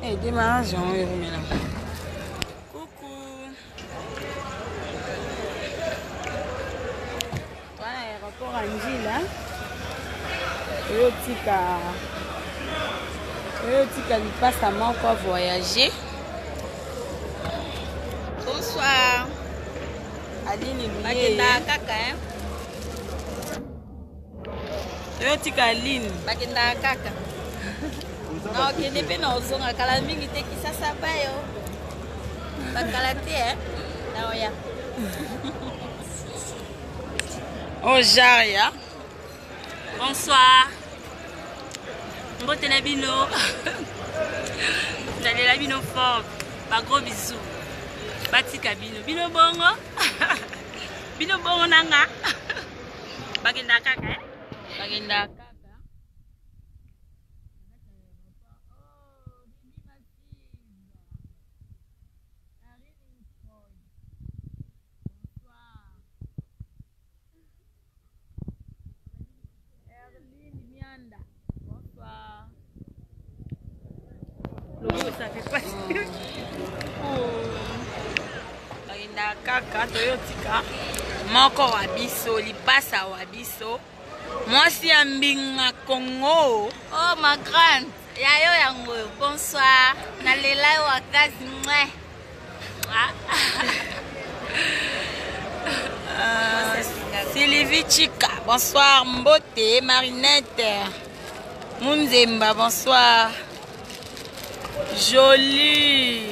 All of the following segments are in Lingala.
Eh, démarrage, on est là. Coucou. Voilà, l'aéroport Angela. Toyotika lui passe à moi encore voyager. Bonsoir. Aline Louye. Toyotika Aline. Bakenda kaka. Non, kende pe na ozonga kala mingi te kisasa bayo. Bakala te na oya. Oh Jaria. Bonsoir. Mbote na bino. D'aller la bino fort. Ba gros bisous. Batika bino. Bino bongo. Bino bongo nanga. Bagenda kaka eh? Bagenda kaka. Ça fait pas. Bagenda kaka toyotika. Moko wa biso lipasa wa biso. Mwasi ya mbinga Congo. Oh ma grande. Yayo yango. Bonsoir. Nalela yo akazi mwe. Sylvie Chika, bonsoir. Mbote, Marinette, Munzemba, bonsoir. Jolie,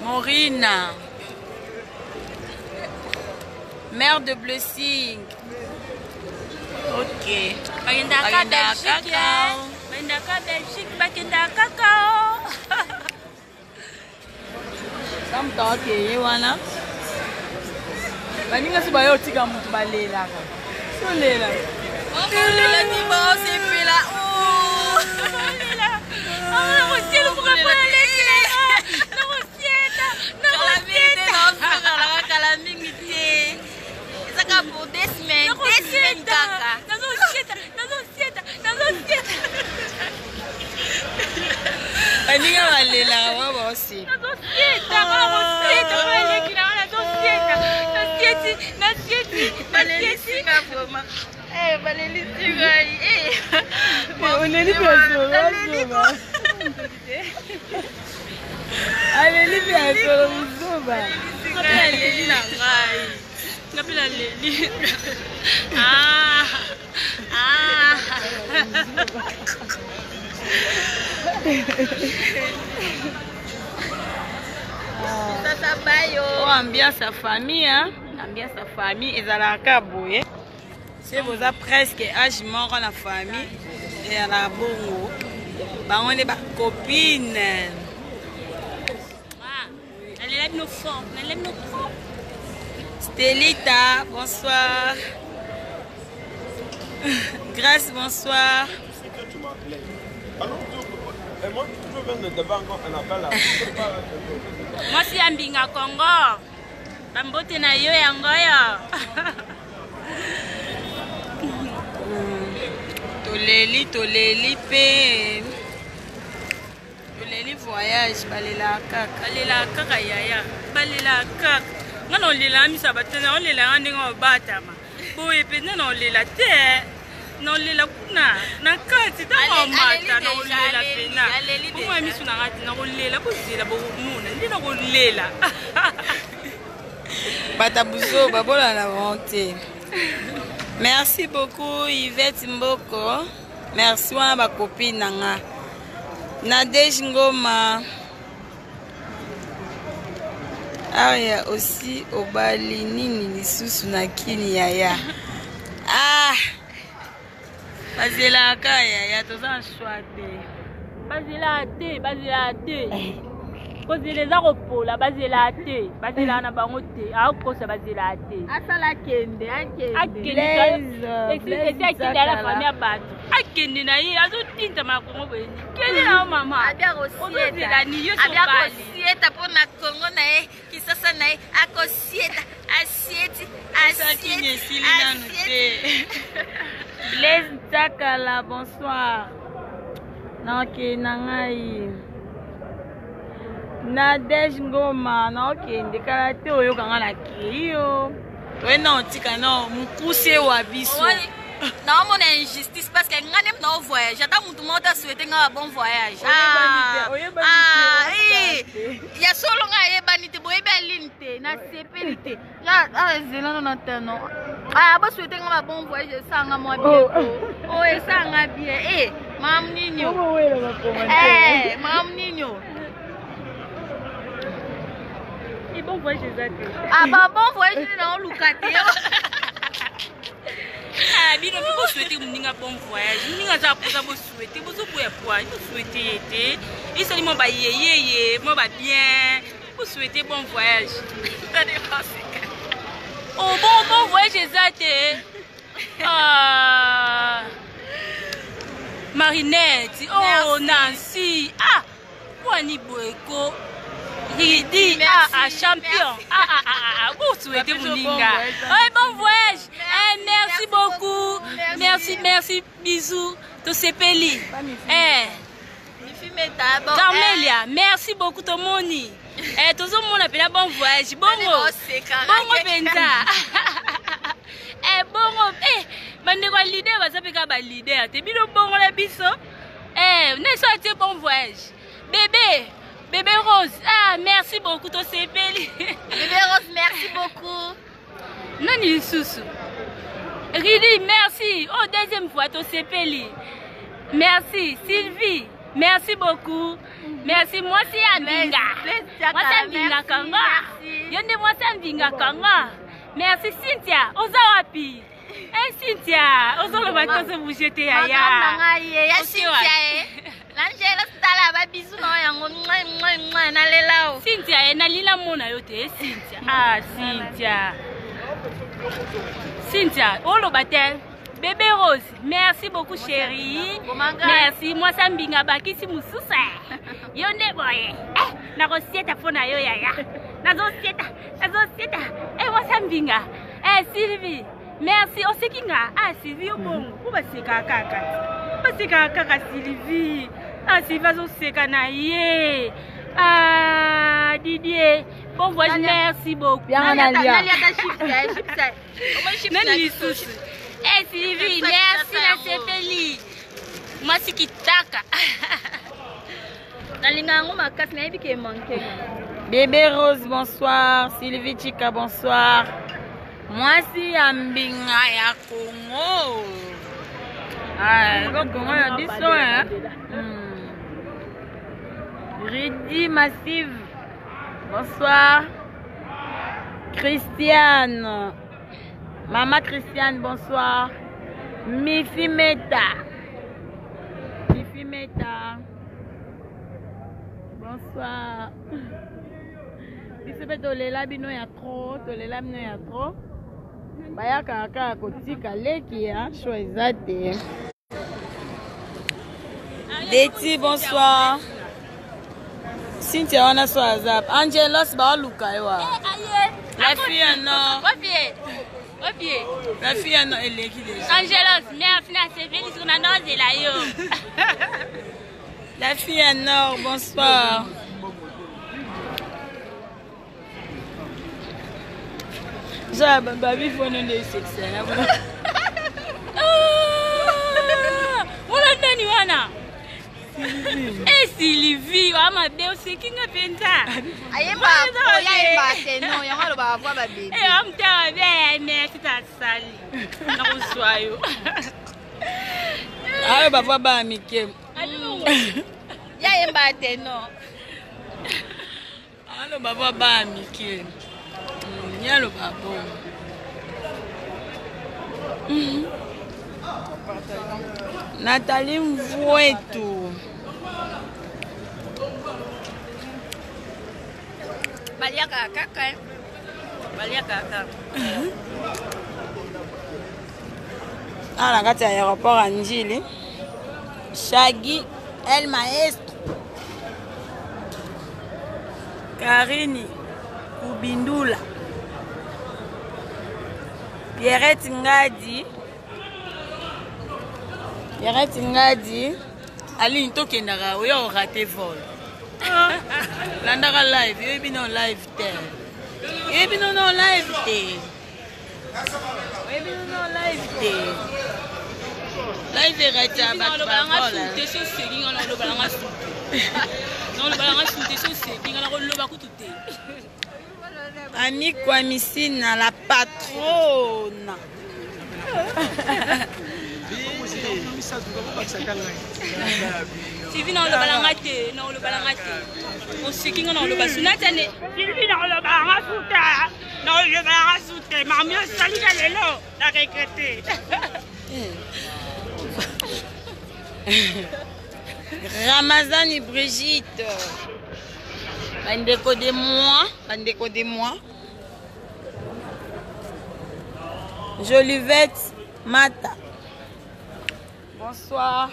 Morina, mère de Blessing. Ok. Bagenda Belgique. Bagenda Belgique. Bagenda cacao. Comme toi, ok, wana. Baninga si bayo tika mutu balela ka. So lela. Oh lela ni bo c'est puis là. Oh lela. Ah, on ciel pour pas aller là. Non, ciel. Non, kala mingi te. Saka pour des semaines kaka. Baninga balela wa bosi. Ambiance à famille, hein? Ambiance à famille, et à la cabouille. Si vous avez presque âge mort en la famille, et à la bongo, on est copines. Elle aime nos formes, elle aime nos trop. Stélita, bonsoir. Grâce, bonsoir. Moi si ambinga Congo. Bambote na yo yango yo. Toleli pe. Toleli voyage balela kaka. Balela kaka yaya. Balela kaka. Ngano lela misa batena on lela ndingo batama. Boye pe non lela te. Non lela kuna na kati ta mata na lela pena. Kuma misu na ngati na lela bozela bo muna ndina ko lela. Batabuzo babola la vente. Merci beaucoup Yvette Mboko. Merci à ma copine Nanga. Nadège Ngoma. Aria aussi au balinini lisusu na kini yaya. Ah. Bazela ka yaya toza chouate. Bazela te. Bazela za kopola bazela te. Bazela na bango te. Akosa bazela te. Asala kende, akende. Explique akende la famille batu. Akende na ye azotinta makongo bweni. Kende na mama. Abia kosieta. Abia kosieta pona Congo na ye, kisasa na ye, akosieta, asieti. Blaise Takala, bonsoir. Non, que nangai. Nadège Ngoma naokende kala te oyokanga na krio oye na otika na mokuse wa biso naomona injustice parce que nga nem na voyage ata mutu moko ta souhaite nga bon voyage ya solo nga ayebani te boyebi aline te na sepeli te zelano na tano bosouhaite nga bon voyage esanga mwa bien o esanga bien mam ninyo mam ninyo bon voyage exact. Bon voyage na oluka te. Bino bibo souhaiter muninga bon voyage. Muninga za posa bo souhaiter, bo souhaiter quoi? Bo souhaiter été. Et seulement ba yeye, moi ba bien. Bo souhaiter bon voyage. Ça dépasse. Oh bon voyage exact. Marinette, oh Nancy. Wani Boeko. Ridi, champion. Vous souhaitez Mouninga. Bon voyage. Merci beaucoup. Merci. Bisous. Tosepeli. Carmelia, merci beaucoup Tomoni. Tout le monde appelle bon voyage. Bongo Benda. Bongo. Bandeko leader, va s'appeler ba leader. Te bino bongo la biso. Ne sortez bon voyage. Bébé Rose, merci beaucoup, Tosepeli. Bébé Rose, merci beaucoup. Nani Soussou. Ridi, merci. Oh, deuxième fois, Tosepeli. Merci. Sylvie, merci beaucoup. Merci. Moi, c'est Andinga. Moi, c'est Andinga Kanga. Yonde, moi, c'est Andinga Kanga. Merci, Cynthia. Ozawapi. Cynthia. Ozolobaka se vous jeter aya. Angela stala ba bisu na yango na lelao. Cynthia na lila mona yote Cynthia. Cynthia, olo batel. Bébé Rose, merci beaucoup chérie. Merci, moi ça mbinga bakisi mususa. Yonde boye. Na rosieta fona yo yaya. Na rosieta. Moi ça mbinga. Sylvie, merci. Osekinga. Sylvie bon. Kuba seka kaka. Baseka kaka Sylvie. Sylvie zoseka na ye. Didier, bon voyage, merci beaucoup. Sylvie, merci la Sepeli. Moi c'est qui taka. Bébé Rose, bonsoir. Sylvie Chika, bonsoir. Moi c'est Ambinga ya Congo. Congo ya biso hein. Ridi Massive, bonsoir. Christiane, Maman Christiane, bonsoir. Mifi Meta, bonsoir. Si c'est tolela bino ya trop, Baya kaka kotika leki ya choisate. Deti, bonsoir. Cynthia wana so azap. Angelos ba luka ewa. La fille non. La fille non elle est qui déjà. Angelos, merci na Sepeli sur na noze la yo. La fille en or, bonsoir. Ja baby phone ne sexy na. Wala nani wana? Sylvie, ama beo sekinga penta. Ayemba teno, yangalo ba kwa ba baby. Amta be merci ta sali. Na kuswayo. Ayo baba ba mike. Yayemba teno. Alo baba ba mike. Nyalo babo. Nathalie Mvuetu. Balia kaka. Na kati ya aéroport à Njili. Shaggy El Maestro. Karini Kubindula. Pierrette Ngadi. Ali ntokendaka oyo raté vol. Landaka live, you be no live there. You be no live there. You be no live there. Live est raté à battre par vol. Annie Kwamisina, la patronne. Sylvie non le balangate, non le balangate. On sait qui on le basunatane. Sylvie non le balangate, non le balangate. Mamie sali galelo, la regretter. Ramazan et Brigitte. Bandecodez-moi. Jolivette Mata. Bonsoir.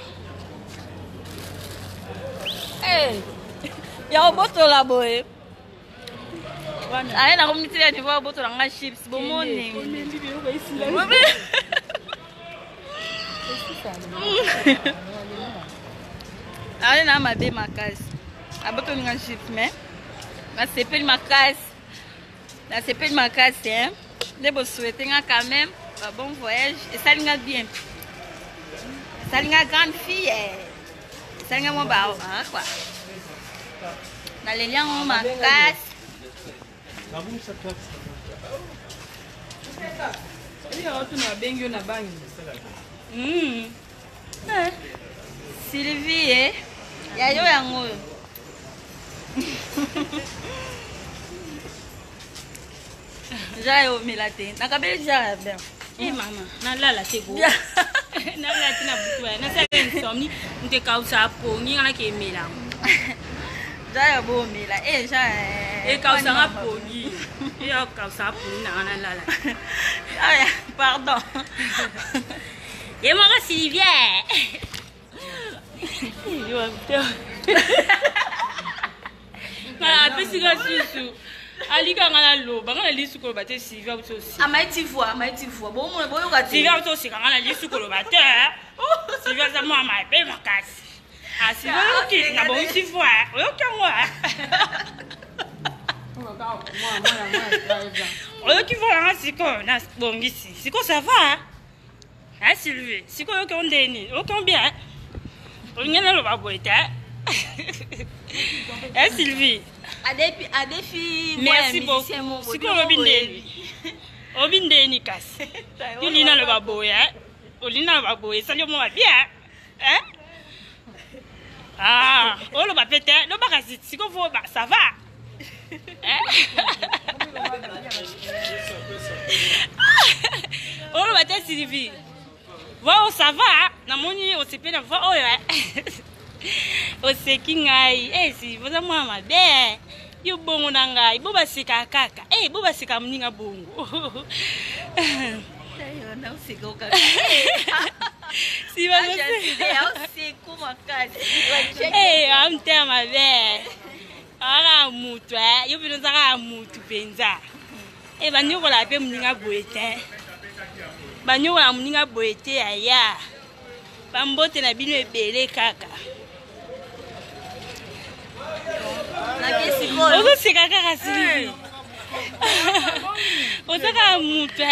Hey, il y a un boto là-bas. Allez, la communauté de voir boto dans la chips. Bon morning. Allez, na ma bé ma case. A boto dans la chips, mais la CP de ma case. La CP de ma case, hein. Les beaux souhaiter quand même un bon voyage et ça l'inga bien. Ça l'inga grande fille. Ça l'inga mon bao, hein quoi. Dans les liens on ma casse. Sylvie, eh, ya yo yango. Jayo milate. Nakabeli jaya bien. Eh maman, na la c'est beau. Na la tina butu na sa insomnie, nte kausa po ngi ngana ke mela. Jayo bo mila. Eh jaya. E kausa nga po ngi. E kausa po na na la. Ah pardon. Et moi Sylvie. Yo amte. Na apesi ga susu. Alika ngala loba ngala lisuko bate Sylvie utosi. Amaiti voix. Bon mon boyo ka Sylvie utosi ngala lisuko lo bate. Sylvie za moi ma be makasi. Ah Sylvie uki na bon si voix. Oyo kangwa. Oyo ki voix nga siko na bongisi. Siko ça va? Ah Sylvie, siko yo ko ndeni. O ko bien. O ngena lo ba boita. Eh Sylvie. A des filles. Merci beaucoup. Si qu'on obindeni kasi. Tu lina le baboya. Olina le baboya. Ça lui m'a bien. Hein? Ah, oh le ba pété, le ba kasi. Si qu'on faut ça va. Hein? Oh le ba té Sylvie. Wow, ça va. Na moni o sepe na va oh ouais. O sekingai. Eh si vous moi ma bien. Yo bongo na ngai boba sika kaka boba sika mninga bongo na usika kaka si va usiku makasi amte ma be ala mutu yo bino zaka mutu penza banyo la pe mninga boete banyo la mninga boete aya bambote na bino ebele kaka. Ozo sika kaka Sylvie. Ozo ka mutu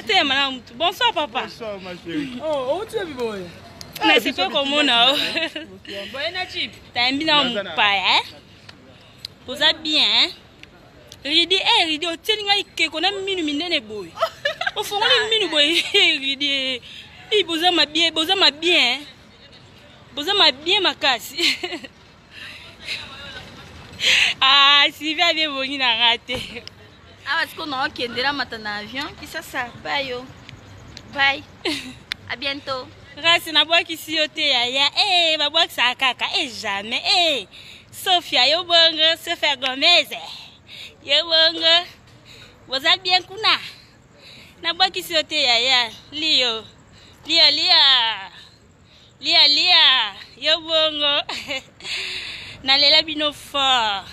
T'es madame. Bonsoir papa. Bonsoir ma chérie. Oh, où tu es boy? Mais c'est pas comme on a. Boy na chip. T'as un bien mon père. Vous êtes bien. Ridi ridi o tselinga ikeko na minu minene boy. O fongo ni minu boy ridi. Boza ma bien. Boza ma bien makasi. Ah, Sylvie a bien venu na raté. Ah, parce qu'on a okendela matana avion. Qui ça bye yo. Bye. À bientôt. Rasi na boa ki si yote ya. Ba boa sa kaka jamais. Sophia yo bongo, Sophia Gomez. Yo bongo. Vous êtes bien kuna. Na boa ki si yote ya. Lia. Yo bongo. Na lela bino fort.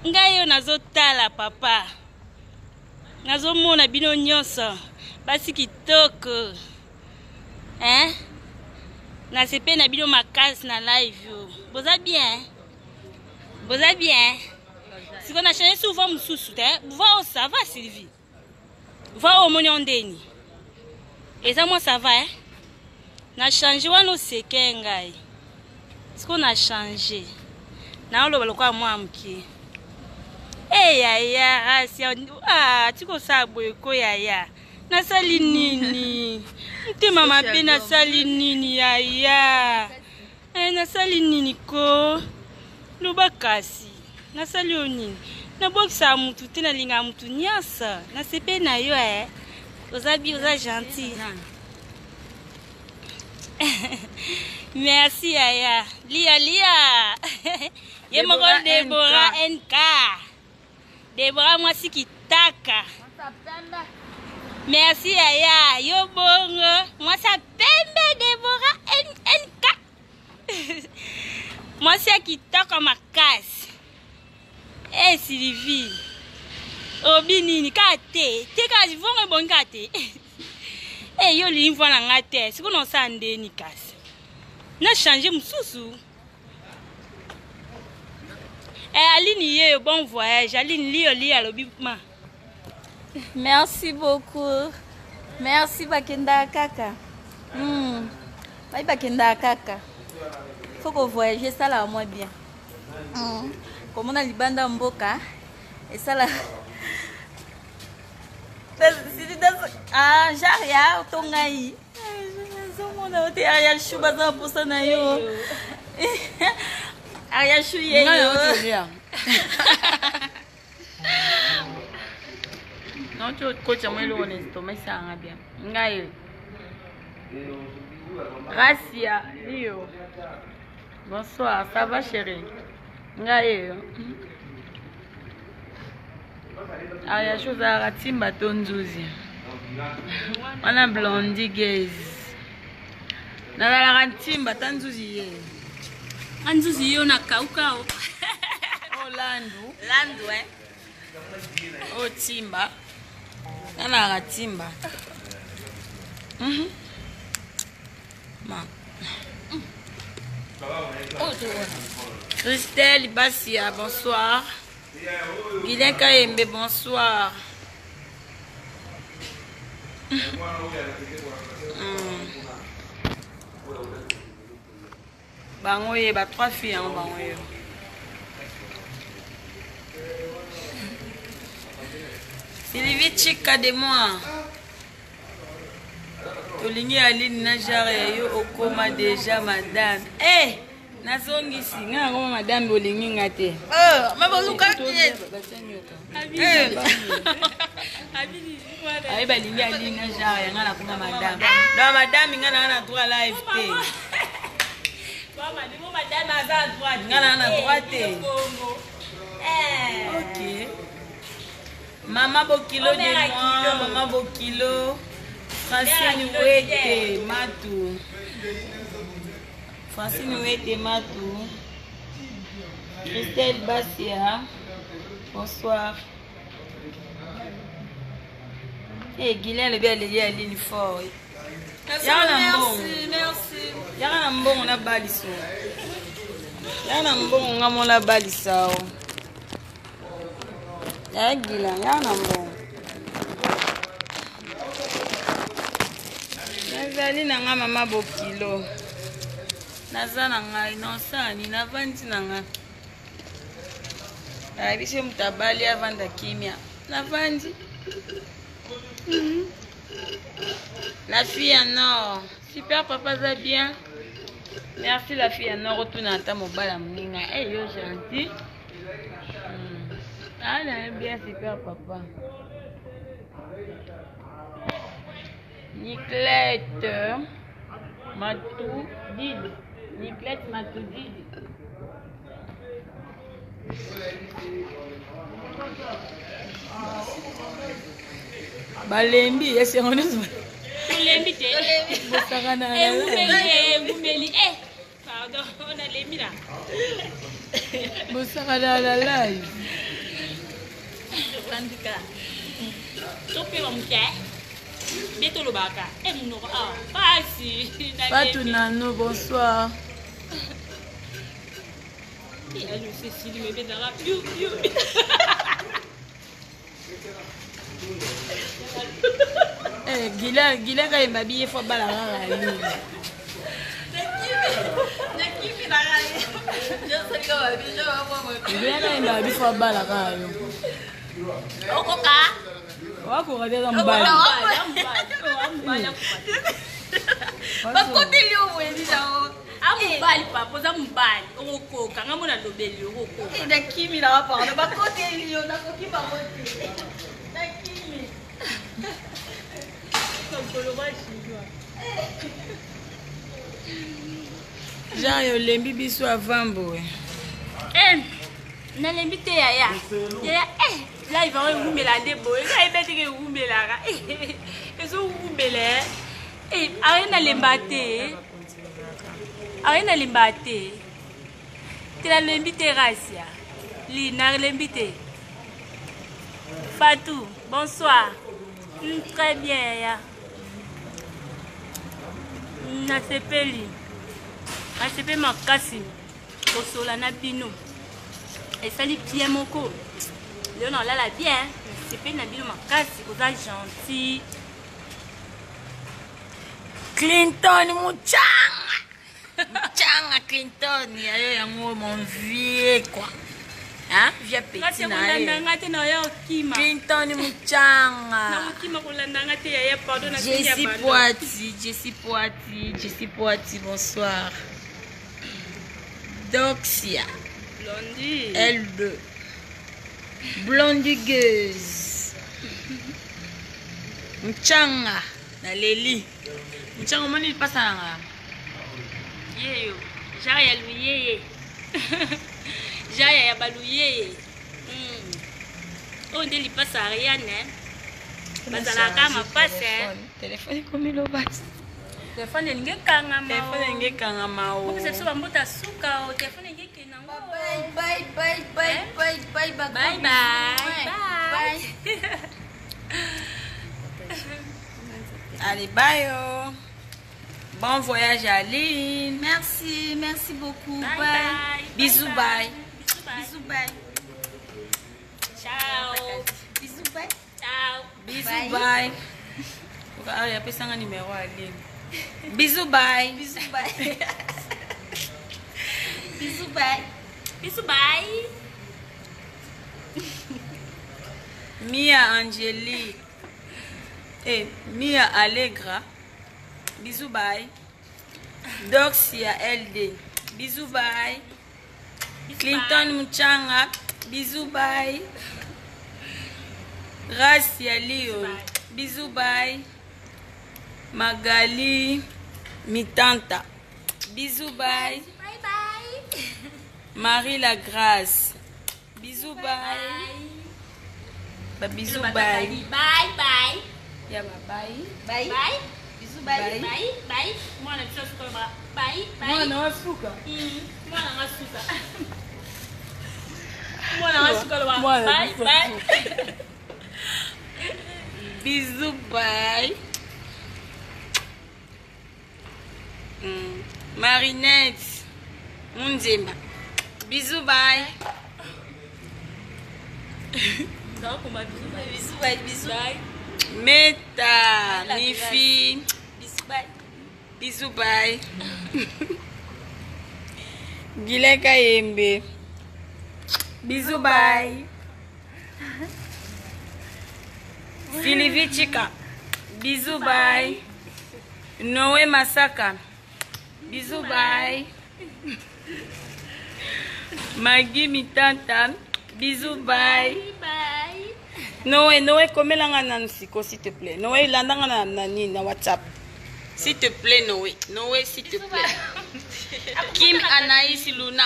Ngayo nazotala papa. Nazomona bino nyonso. Basi kitoko. Na sepe na bino makasi na live yo. Boza bien. Boza bien. Si on a changé souvent mususu te. Va oh ça va Sylvie. Va au moni ondeni. Et ça moi ça va hein. Na changé wana oseke ngai. Si on a changé. Na oloba lokwa mwa mki. Eh yaya asia tiko sabo ko yaya. Nasali nini? Nte mama pe nasali nini yaya? Nasali nini ko? Loba kasi. Nasali onini. Na bokisa mutu te na linga mutu nyasa. Na sepe na yo Ozabi oza gentil. Merci yaya. Lia. Ye moko Deborah NK. Deborah mwasi kitaka. Merci yaya. Yo bongo. Mwasi pembe Deborah NK. Mwasi kitaka makasi. Sylvie. Obi nini kate. Teka zivongo bongo kate. Yo li mvo na ngate. Siko no sande ni kasi. Na changer mususu. Aline ye bon voyage. Aline li alobi ma. Merci beaucoup. Merci bakenda kaka. Bye bakenda kaka. Faut que voyager ça là moi bien. Comme on a libanda mboka et ça là. Jaria tongai. Zomona ote aya shuba za posa na yo. Aya shuye yo. Non, tu coach moi le honnête, mais ça va bien. Ngai. Gracia, Lio. Bonsoir, ça va chérie? Ngai. Aya chose à ratimba tonzuzi. On a blondi gaze. Na la ratimba tanzuzi ye. Anzuzi yo na kaukao. Oh landu Oh timba. Na ratimba. Ma. Christelle Bassia, bonsoir. Guilain Kaembe, bonsoir. Bangoye, ba 3 filles en bangoye. Sylvie Chika de moi. Tolingi Aline na jare yo okoma déjà madame. Nazongisi nga ngoma madame olingi ngate. Mabaluka tie. Ai balingi Aline na jare nga na kuma madame. Na madame nga na droit live te. Mama, ni mo madame aza droit. Nga na droit te. OK. Mama Bokilo de moi, Mama Bokilo. Francine Wete Matou. Francine Wete Matou. Christelle Bassia. Bonsoir. Guilain le bel lié à ligne fort. Merci. Yana mbongo na baliso. Yana mbongo ngamo na balisa. Ya Guilain yana mbongo. Nazali na nga Mama Bokilo. Naza na ngai nosani navandi na nga. Biso mutabali avanda kimia. Navandi. La fille en or. Super papa ça bien. Merci la fille en or retourne à ta mobile mninga. Yo gentil. Elle bien super papa. Niclette Matou Didi. Niclette Matou Didi. Balembi, ese on est. Balembi te. Bosakana. Ngumeli. Pardon, on a lembi là. Bosakana la live. Andika. Topi wa mke. Bientôt le baka. Eh mon nom. Ah, pas si. Fatou Nano, bonsoir. Et elle Cécile me bédara. You. Eh, Gila quand il m'a habillé, il faut pas la rare. Amubali papa za mubali okoka ngamona lobeli okoka na kimi na wapana bakote yo na kokiba wote na kimi kokolo bashijwa Jean yo lembi biso avambo na lembi te yaya là il va rumela debo ka ebeti ke rumelara ezo rumela arena lembate Arena limbate. Tu l'as l'invité Racia. Lina l'invité. Fatou, bonsoir. Très bien. Ya. Na sepeli. Na sepe makasi. Kosola na bino. Et ça lui bien moko. Léon là la bien. Sepe na bino makasi. Koza gentil. Clinton Mouchang. Changa Clinton, mon vieux quoi. Hein? Vieux petit Clinton Mouchanga. Jessie Poiti, bonsoir. Doxia. Blondie. L2. Blondigueuse. Mouchanga. Na Leli. Mouchanga, comment il passe à la Yeyo, jaya luyeye. Jaya ya baluyeye. On dit pas à rien hein. Bazala kama passe. Téléphone comme le bat. Téléphone ngekanga ma. Téléphone ngekanga ma o. Ko se so mbota suka o téléphone ngekena ngo. Bye. Allez, bye. Bon voyage Aline. Merci beaucoup. Bye. Bisous, bye. Bisous, bye. Ciao. Bisous, bye. Ciao. Bisous, bye. Il y a pas un numéro Aline. Bisous, bye. Bisous, bye. Bisous, bye. Bisous, bye. Mia Angélique. Mia Allegra. Bisous, bye. Doxia LD. Bisous, bye. Clinton Mouchanga. Bisous, bye. Racia Lyon. Bisous, bye. Magali Mitanta. Bisous, bye. Bye. Marie la Grâce. Bisous, bye. Bisous, bye. Bye. Yeah, bye. Bye. Bisous, bye. Bye. Moi la chose comme bye. Moi non, suka. Moi na suka. Moi na suka. Bye. Bisous, bye. Marinette Munzemba. Bisous, bye. Bisous. Meta, Mifi. Bisous, bye. Bisous, bye. Gileka Yembe. Bisous, bye. Sylvie Chika. Bisous, bye. Noé Masaka. Bisous, bye. Maggie Mitanta. Bisous, bye. Noé, komela Nancy, s'il te plaît. Noé, landanga na WhatsApp. S'il te plaît, Noé, s'il te plaît. Kim Anaïs Luna.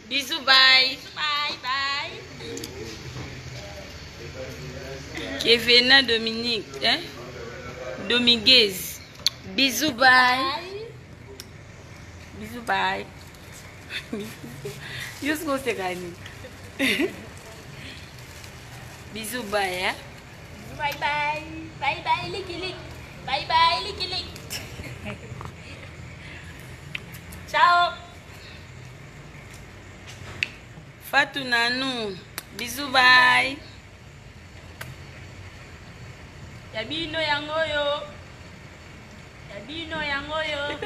Bisous, bye. Bye. Kevena Dominique, Dominguez. Bisous, bye. Bisous, bye. Jusqu'au Ségani. Bisous, bye. Bye bye. Bye bye, Licky Lick. Bye bye, Licky Lick. Ciao. Fatou Nanou. Bisous, bye. Yabino yangoyo. Yabino yangoyo.